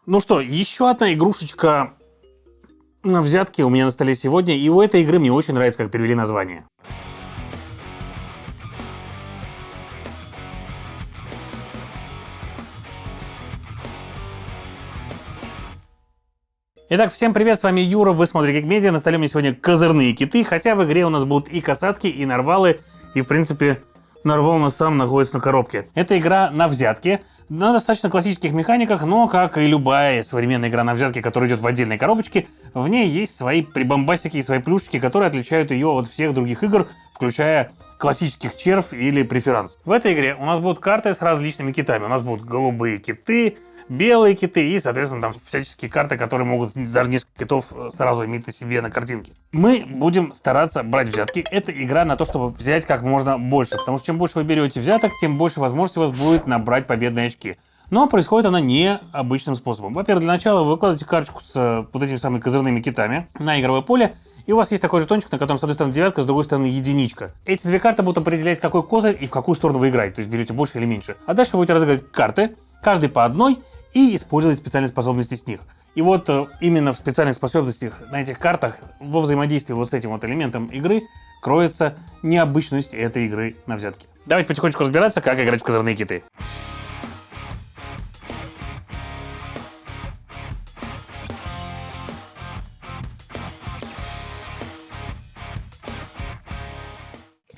Ну что, еще одна игрушечка на взятке у меня на столе сегодня, и у этой игры мне очень нравится, как перевели название. Итак, всем привет, с вами Юра, вы смотрите Geekmedia, на столе у меня сегодня козырные киты, хотя в игре у нас будут и касатки, и нарвалы, и в принципе нарвал у нас сам находится на коробке. Это игра на взятке, на достаточно классических механиках, но как и любая современная игра на взятке, которая идет в отдельной коробочке, в ней есть свои прибамбасики и свои плюшечки, которые отличают ее от всех других игр, включая классических червь или преферанс. В этой игре у нас будут карты с различными китами, у нас будут голубые киты, белые киты и, соответственно, там всяческие карты, которые могут даже несколько китов сразу иметь на себе на картинке. Мы будем стараться брать взятки. Это игра на то, чтобы взять как можно больше, потому что чем больше вы берете взяток, тем больше возможностей у вас будет набрать победные очки. Но происходит она необычным способом. Во-первых, для начала вы выкладываете карточку с вот этими самыми козырными китами на игровое поле, и у вас есть такой жетончик, на котором с одной стороны девятка, с другой стороны единичка. Эти две карты будут определять, какой козырь и в какую сторону вы играете, то есть берете больше или меньше. А дальше вы будете разыгрывать карты, каждый по одной, и использовать специальные способности с них. И вот именно в специальных способностях на этих картах, во взаимодействии вот с этим вот элементом игры, кроется необычность этой игры на взятке. Давайте потихонечку разбираться, как играть в козырные киты.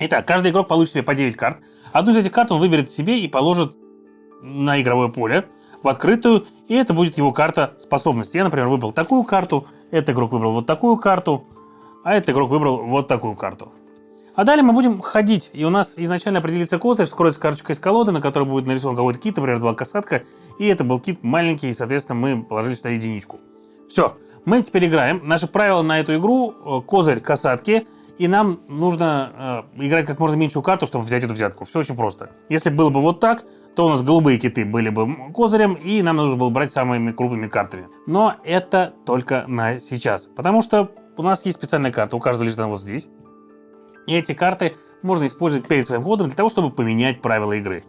Итак, каждый игрок получит себе по 9 карт. Одну из этих карт он выберет себе и положит на игровое поле, в открытую, и это будет его карта способности. Я, например, выбрал такую карту, этот игрок выбрал вот такую карту, а этот игрок выбрал вот такую карту. А далее мы будем ходить, и у нас изначально определится козырь, вскроется карточка из колоды, на которой будет нарисован какой-то кит, например, была касатка, и это был кит маленький, и, соответственно, мы положили сюда единичку. Все, мы теперь играем. Наши правила на эту игру — козырь касатки, и нам нужно играть как можно меньшую карту, чтобы взять эту взятку. Все очень просто. Если было бы вот так, то у нас голубые киты были бы козырем, и нам нужно было брать самыми крупными картами. Но это только на сейчас. Потому что у нас есть специальная карта, у каждого лежит она вот здесь. И эти карты можно использовать перед своим ходом для того, чтобы поменять правила игры.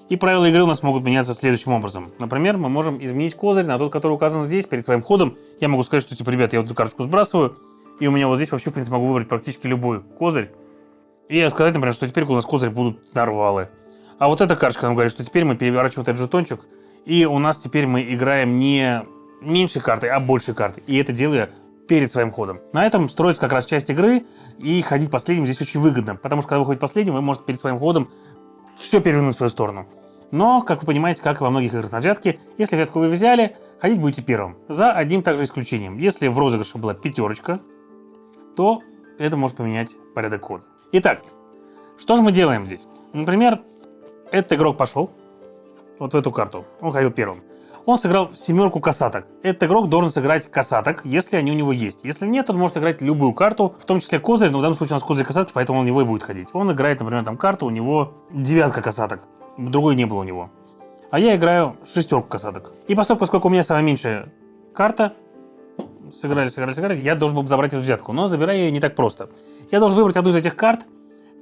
И правила игры у нас могут меняться следующим образом. Например, мы можем изменить козырь на тот, который указан здесь, перед своим ходом. Я могу сказать, что, типа, ребят, я вот эту карточку сбрасываю, и у меня вот здесь вообще, в принципе, могу выбрать практически любой козырь. И сказать, например, что теперь у нас козырь будут нарвалы. А вот эта карточка нам говорит, что теперь мы переворачиваем этот жетончик, и у нас теперь мы играем не меньшей картой, а большей картой. И это делаю перед своим ходом. На этом строится как раз часть игры, и ходить последним здесь очень выгодно. Потому что когда вы ходите последним, вы можете перед своим ходом все перевернуть в свою сторону. Но, как вы понимаете, как и во многих играх на взятке, если взятку вы взяли, ходить будете первым. За одним также исключением. Если в розыгрыше была пятерочка, то это может поменять порядок хода. Итак, что же мы делаем здесь? Например, этот игрок пошел вот в эту карту. Он ходил первым. Он сыграл семерку касаток. Этот игрок должен сыграть касаток, если они у него есть. Если нет, он может играть любую карту, в том числе козырь, но в данном случае у нас козырь касатки, поэтому он у него и будет ходить. Он играет, например, там карту, у него девятка касаток. Другой не было у него. А я играю шестерку касаток. И поскольку у меня самая меньшая карта, сыграли, я должен был забрать эту взятку. Но забираю ее не так просто. Я должен выбрать одну из этих карт,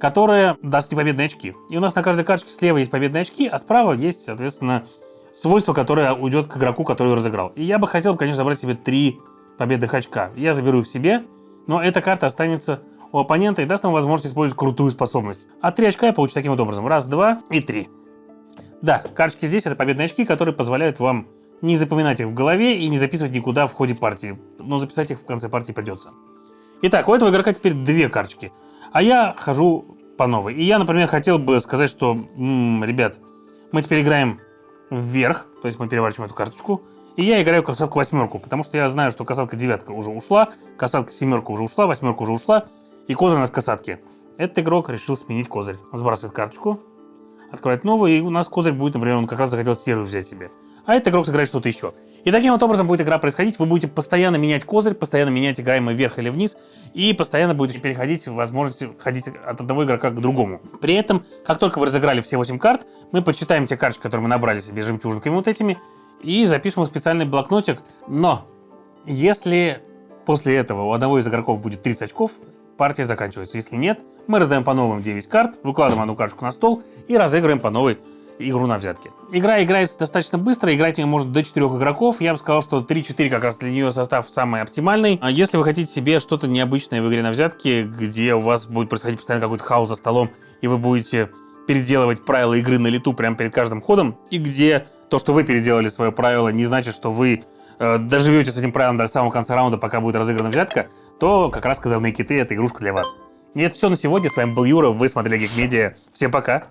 которая даст мне победные очки. И у нас на каждой карточке слева есть победные очки, а справа есть, соответственно, свойство, которое уйдет к игроку, который разыграл. И я бы хотел, конечно, забрать себе 3 победных очка. Я заберу их себе, но эта карта останется у оппонента и даст нам возможность использовать крутую способность. А 3 очка я получу таким вот образом. 1, 2 и 3. Да, карточки здесь — это победные очки, которые позволяют вам не запоминать их в голове и не записывать никуда в ходе партии. Но записать их в конце партии придется. Итак, у этого игрока теперь 2 карточки. А я хожу по новой. И я, например, хотел бы сказать, что, ребят, мы теперь играем вверх, то есть мы переворачиваем эту карточку, и я играю касатку восьмерку, потому что я знаю, что касатка девятка уже ушла, касатка семерка уже ушла, восьмерка уже ушла, и козырь у нас касатки. Этот игрок решил сменить козырь. Он сбрасывает карточку, открывает новую, и у нас козырь будет, например, он как раз захотел серую взять себе. А этот игрок сыграет что-то еще. И таким вот образом будет игра происходить. Вы будете постоянно менять козырь, постоянно менять играемый вверх или вниз, и постоянно будете переходить возможность ходить от одного игрока к другому. При этом, как только вы разыграли все 8 карт, мы подсчитаем те карточки, которые мы набрали себе жемчужинками вот этими, и запишем их в специальный блокнотик. Но если после этого у одного из игроков будет 30 очков, партия заканчивается. Если нет, мы раздаем по новым 9 карт, выкладываем одну карточку на стол и разыгрываем по новой игру на взятки. Игра играется достаточно быстро, играть в нее может до 4 игроков. Я бы сказал, что 3-4 как раз для нее состав самый оптимальный. А если вы хотите себе что-то необычное в игре на взятки, где у вас будет происходить постоянно какой-то хаос за столом, и вы будете переделывать правила игры на лету прямо перед каждым ходом, и где то, что вы переделали свое правило, не значит, что вы доживете с этим правилом до самого конца раунда, пока будет разыграна взятка, то как раз «Козырные киты» — это игрушка для вас. И это все на сегодня. С вами был Юра, вы смотрели Geek Media. Всем пока!